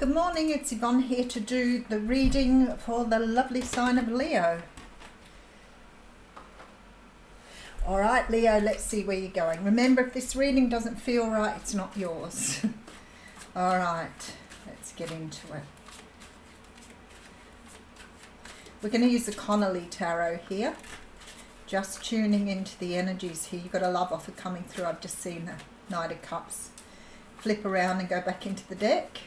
Good morning, it's Yvonne here to do the reading for the lovely sign of Leo. Alright Leo, let's see where you're going. Remember, if this reading doesn't feel right, it's not yours. Alright, let's get into it. We're going to use the Connolly Tarot here. Just tuning into the energies here. You've got a love offer coming through. I've just seen the Knight of Cups. Flip around and go back into the deck.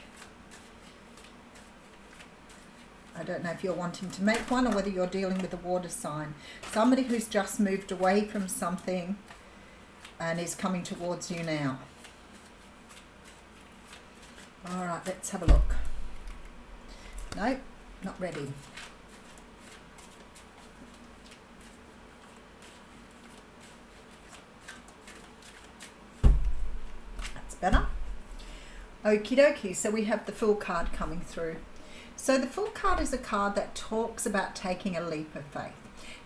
I don't know if you're wanting to make one or whether you're dealing with a water sign. Somebody who's just moved away from something and is coming towards you now. All right, let's have a look. No, not ready. That's better. Okie dokie, so we have the Fool card coming through. So the Fool card is a card that talks about taking a leap of faith.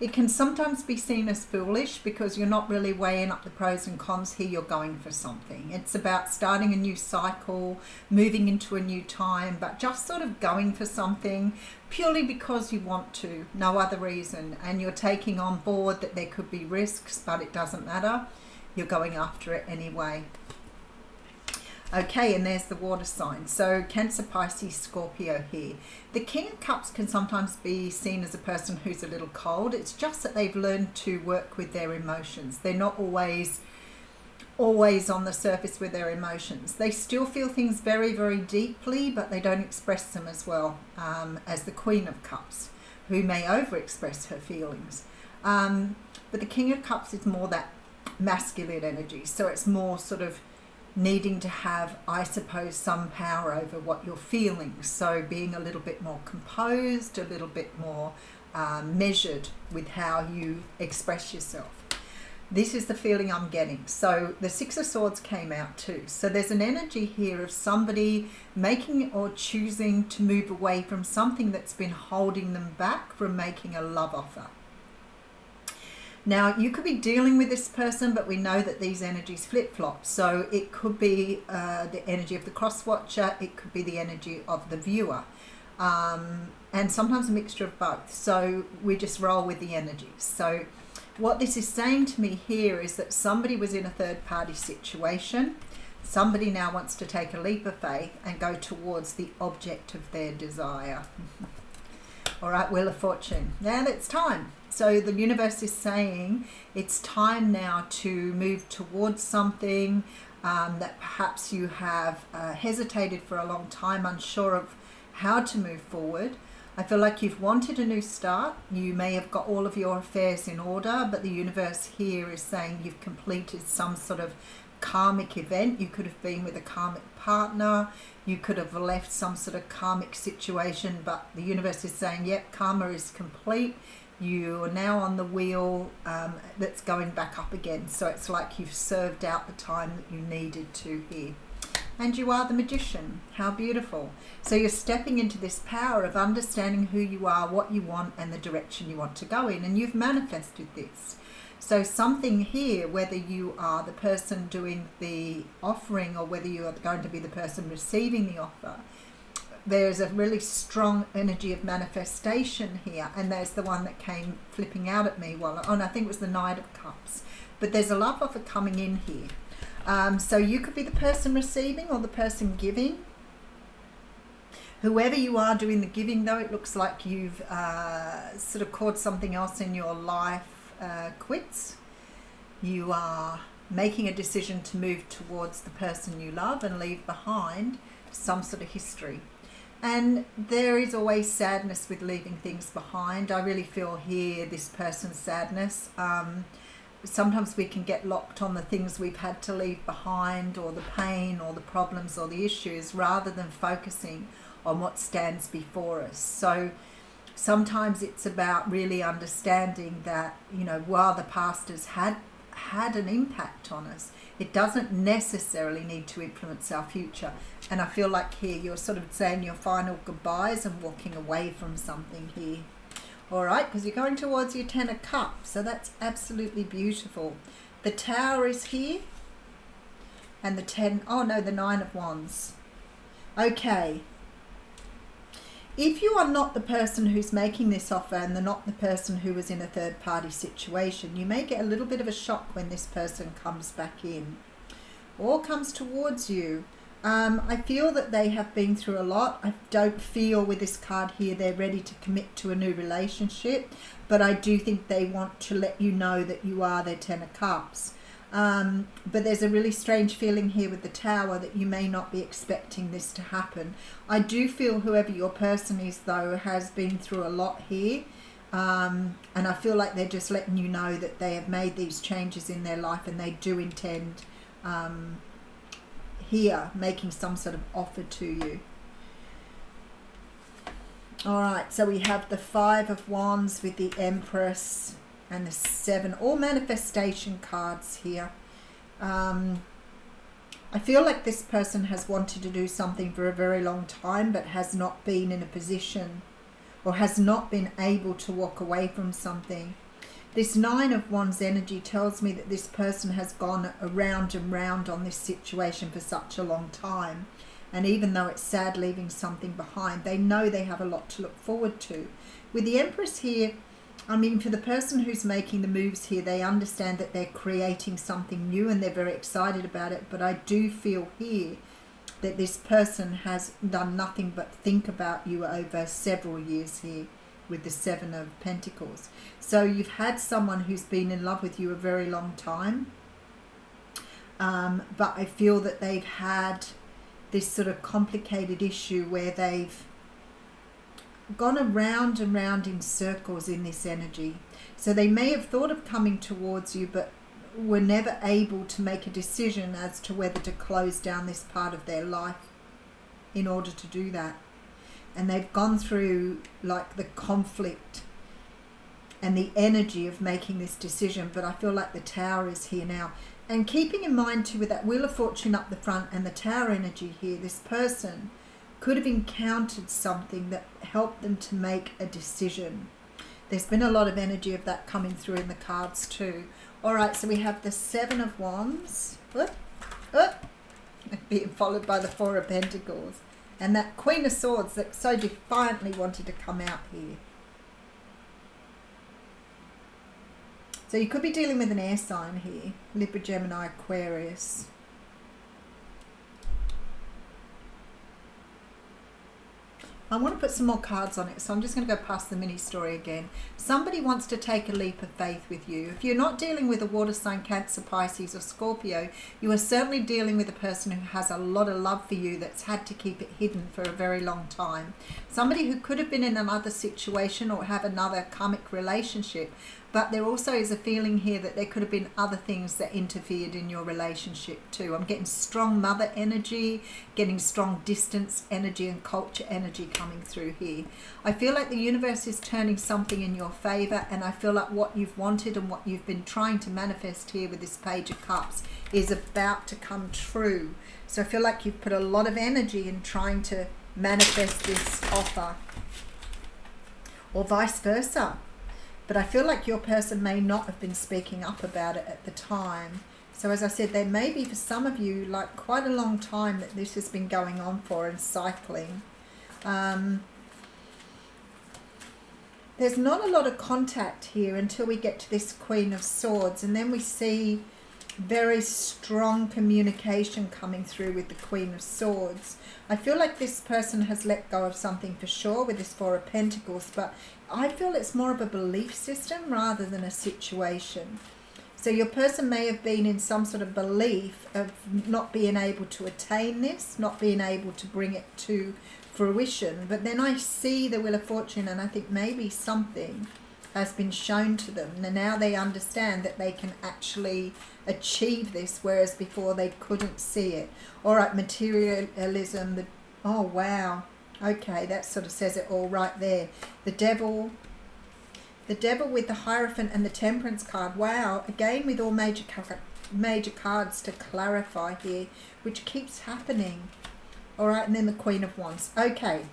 It can sometimes be seen as foolish because you're not really weighing up the pros and cons here, you're going for something. It's about starting a new cycle, moving into a new time, but just sort of going for something purely because you want to, no other reason. And you're taking on board that there could be risks, but it doesn't matter. You're going after it anyway. Okay, and there's the water sign. So Cancer, Pisces, Scorpio here. The King of Cups can sometimes be seen as a person who's a little cold. It's just that they've learned to work with their emotions. They're not always on the surface with their emotions. They still feel things very, very deeply, but they don't express them as well as the Queen of Cups, who may overexpress her feelings. But the King of Cups is more that masculine energy. So it's more sort of needing to have, I suppose, some power over what you're feeling. So being a little bit more composed, a little bit more measured with how you express yourself. This is the feeling I'm getting. So the Six of Swords came out too. So there's an energy here of somebody making or choosing to move away from something that's been holding them back from making a love offer. Now, you could be dealing with this person, but we know that these energies flip-flop. So it could be the energy of the cross-watcher, it could be the energy of the viewer, and sometimes a mixture of both. So we just roll with the energies. So what this is saying to me here is that somebody was in a third-party situation. Somebody now wants to take a leap of faith and go towards the object of their desire. All right, Wheel of Fortune. Now it's time. So the universe is saying it's time now to move towards something that perhaps you have hesitated for a long time, unsure of how to move forward. I feel like you've wanted a new start. You may have got all of your affairs in order, but the universe here is saying you've completed some sort of karmic event. You could have been with a karmic partner. You could have left some sort of karmic situation, but the universe is saying, yep, karma is complete. You are now on the wheel that's going back up again. So it's like you've served out the time that you needed to here. And you are the Magician. How beautiful. So you're stepping into this power of understanding who you are, what you want, and the direction you want to go in. And you've manifested this. So something here, whether you are the person doing the offering or whether you are going to be the person receiving the offer, there's a really strong energy of manifestation here, and there's the one that came flipping out at me and I think it was the Knight of Cups, but there's a love offer coming in here. So you could be the person receiving or the person giving. Whoever you are doing the giving, though, it looks like you've sort of caught something else in your life quits. You are making a decision to move towards the person you love and leave behind some sort of history. And there is always sadness with leaving things behind. I really feel here this person's sadness. Sometimes we can get locked on the things we've had to leave behind, or the pain or the problems or the issues, rather than focusing on what stands before us. So sometimes it's about really understanding that, you know, while the past has had an impact on us, it doesn't necessarily need to influence our future. And I feel like here you're sort of saying your final goodbyes and walking away from something here. All right, because you're going towards your 10 of Cups, so that's absolutely beautiful. The Tower is here, and the 10, oh no, the 9 of Wands. Okay, If you are not the person who's making this offer and they're not the person who was in a third party situation, you may get a little bit of a shock when this person comes back in or comes towards you. I feel that they have been through a lot. I don't feel with this card here they're ready to commit to a new relationship, but I do think they want to let you know that you are their Ten of Cups. But there's a really strange feeling here with the Tower that you may not be expecting this to happen. I do feel whoever your person is, though, has been through a lot here. And I feel like they're just letting you know that they have made these changes in their life and they do intend here making some sort of offer to you. All right, so we have the Five of Wands with the Empress and the Seven, all manifestation cards here. I feel like this person has wanted to do something for a very long time but has not been in a position or has not been able to walk away from something. This Nine of Wands energy tells me that this person has gone around and round on this situation for such a long time. And even though it's sad leaving something behind, they know they have a lot to look forward to. With the Empress here, I mean, for the person who's making the moves here, they understand that they're creating something new and they're very excited about it. But I do feel here that this person has done nothing but think about you over several years here with the Seven of Pentacles. So you've had someone who's been in love with you a very long time. But I feel that they've had this sort of complicated issue where they've gone around and round in circles in this energy. So they may have thought of coming towards you, but were never able to make a decision as to whether to close down this part of their life in order to do that. And they've gone through like the conflict and the energy of making this decision, but I feel like the Tower is here now. And keeping in mind too, with that Wheel of Fortune up the front and the Tower energy here, this person could have encountered something that helped them to make a decision. There's been a lot of energy of that coming through in the cards too. All right, so we have the Seven of Wands, being followed by the Four of Pentacles, and that Queen of Swords that so defiantly wanted to come out here. So you could be dealing with an air sign here, Libra, Gemini, Aquarius. I want to put some more cards on it, so I'm just going to go past the mini story again. Somebody wants to take a leap of faith with you. If you're not dealing with a water sign, Cancer, Pisces or Scorpio, you are certainly dealing with a person who has a lot of love for you that's had to keep it hidden for a very long time. Somebody who could have been in another situation or have another karmic relationship, but there also is a feeling here that there could have been other things that interfered in your relationship too. I'm getting strong mother energy, getting strong distance energy and culture energy coming through here. I feel like the universe is turning something in your favor, and I feel like what you've wanted and what you've been trying to manifest here with this Page of Cups is about to come true. So I feel like you've put a lot of energy in trying to manifest this offer, or vice versa. But I feel like your person may not have been speaking up about it at the time. So as I said, there may be for some of you like quite a long time that this has been going on for and cycling. There's not a lot of contact here until we get to this Queen of Swords, and then we see very strong communication coming through with the Queen of Swords. I feel like this person has let go of something for sure with this Four of Pentacles, but I feel it's more of a belief system rather than a situation. So your person may have been in some sort of belief of not being able to attain this, not being able to bring it to fruition. But then I see the Wheel of Fortune and I think maybe something has been shown to them. And now they understand that they can actually achieve this, whereas before they couldn't see it. All right, materialism. Oh, wow. Okay, that sort of says it all right there. The Devil with the Hierophant and the Temperance card. Wow, again with all major cards to clarify here, which keeps happening. All right, and then the Queen of Wands. Okay,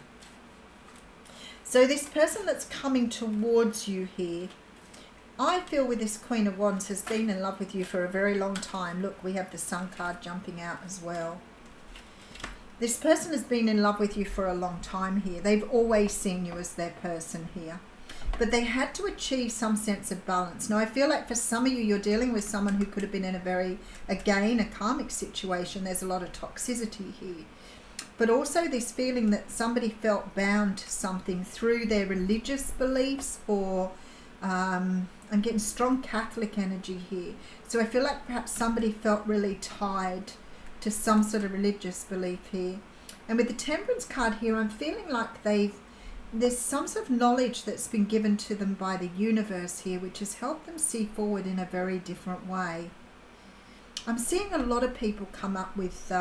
so this person that's coming towards you here, I feel with this Queen of Wands has been in love with you for a very long time. Look, we have the Sun card jumping out as well. This person has been in love with you for a long time here. They've always seen you as their person here. But they had to achieve some sense of balance. Now, I feel like for some of you, you're dealing with someone who could have been in a very, again, a karmic situation. There's a lot of toxicity here. But also this feeling that somebody felt bound to something through their religious beliefs, or I'm getting strong Catholic energy here. So I feel like perhaps somebody felt really tied to some sort of religious belief here. And with the Temperance card here, I'm feeling like there's some sort of knowledge that's been given to them by the universe here, which has helped them see forward in a very different way. I'm seeing a lot of people come up with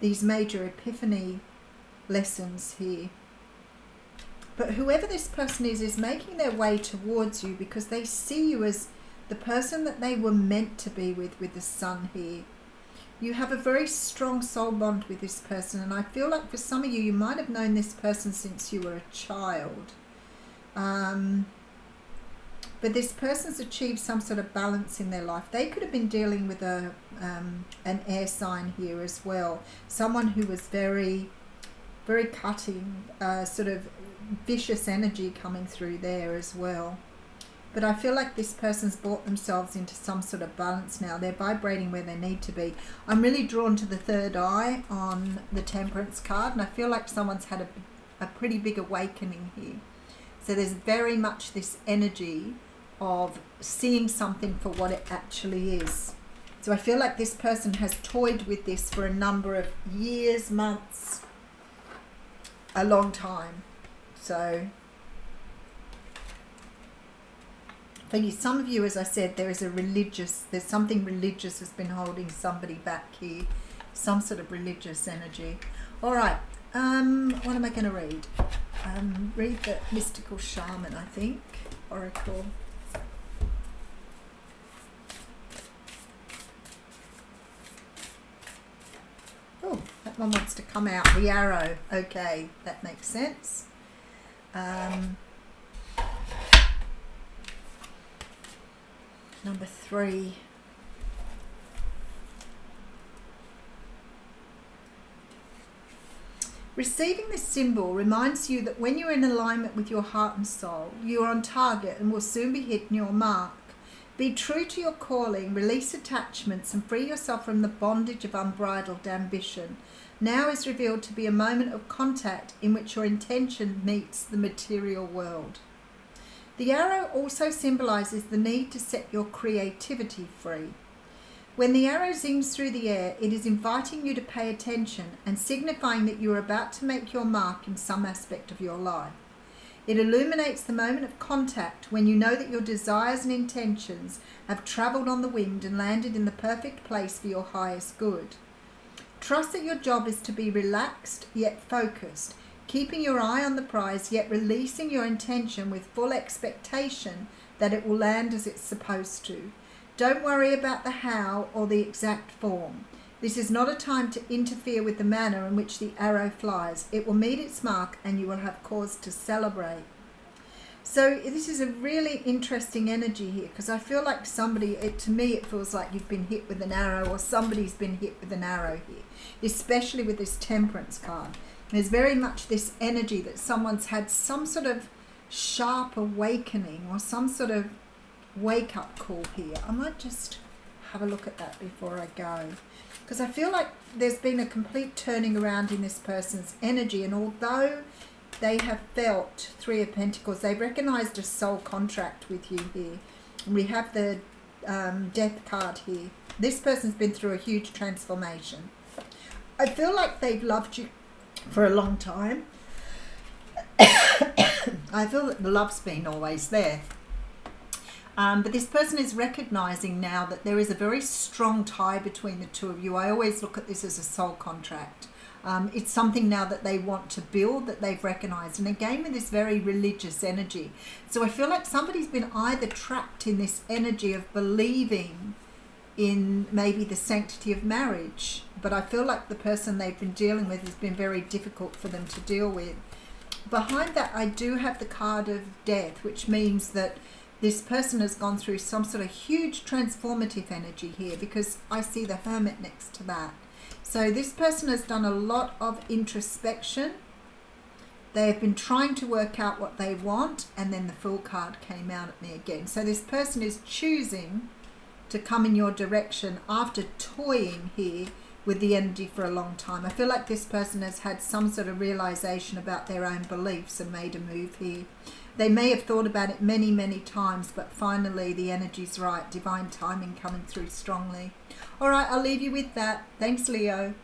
these major epiphany lessons here. But whoever this person is making their way towards you because they see you as the person that they were meant to be with the Sun here. You have a very strong soul bond with this person, and I feel like for some of you, you might have known this person since you were a child. But this person's achieved some sort of balance in their life. They could have been dealing with an air sign here as well. Someone who was very, very cutting, sort of vicious energy coming through there as well. But I feel like this person's brought themselves into some sort of balance now. They're vibrating where they need to be. I'm really drawn to the third eye on the Temperance card, and I feel like someone's had a pretty big awakening here. So there's very much this energy of seeing something for what it actually is. So I feel like this person has toyed with this for a number of years, months, a long time. So for you, some of you, as I said, there's something religious has been holding somebody back here. Some sort of religious energy. All right. What am I going to read? Read the Mystical Shaman, I think. Oracle. Oh, that one wants to come out. The Arrow. Okay, that makes sense. Number 3. Receiving this symbol reminds you that when you're in alignment with your heart and soul, you are on target and will soon be hitting your mark. Be true to your calling, release attachments, and free yourself from the bondage of unbridled ambition. Now is revealed to be a moment of contact in which your intention meets the material world. The arrow also symbolizes the need to set your creativity free. When the arrow zings through the air, it is inviting you to pay attention and signifying that you are about to make your mark in some aspect of your life. It illuminates the moment of contact when you know that your desires and intentions have travelled on the wind and landed in the perfect place for your highest good. Trust that your job is to be relaxed yet focused, keeping your eye on the prize yet releasing your intention with full expectation that it will land as it's supposed to. Don't worry about the how or the exact form. This is not a time to interfere with the manner in which the arrow flies. It will meet its mark and you will have cause to celebrate. So this is a really interesting energy here, because I feel like to me it feels like you've been hit with an arrow, or somebody's been hit with an arrow here, especially with this Temperance card. There's very much this energy that someone's had some sort of sharp awakening or some sort of wake-up call here. I might just have a look at that before I go, because I feel like there's been a complete turning around in this person's energy, and although they have felt 3 of Pentacles, they've recognized a soul contract with you here. And we have the Death card here. This person's been through a huge transformation. I feel like they've loved you for a long time. I feel that the love's been always there. But this person is recognizing now that there is a very strong tie between the two of you. I always look at this as a soul contract. It's something now that they want to build, that they've recognized. And again, with this very religious energy. So I feel like somebody's been either trapped in this energy of believing in maybe the sanctity of marriage, but I feel like the person they've been dealing with has been very difficult for them to deal with. Behind that, I do have the card of Death, which means that this person has gone through some sort of huge transformative energy here, because I see the Hermit next to that. So this person has done a lot of introspection. They have been trying to work out what they want, and then the Fool card came out at me again. So this person is choosing to come in your direction after toying here with the energy for a long time. I feel like this person has had some sort of realization about their own beliefs and made a move here. They may have thought about it many, many times, but finally the energy's right. Divine timing coming through strongly. All right, I'll leave you with that. Thanks, Leo.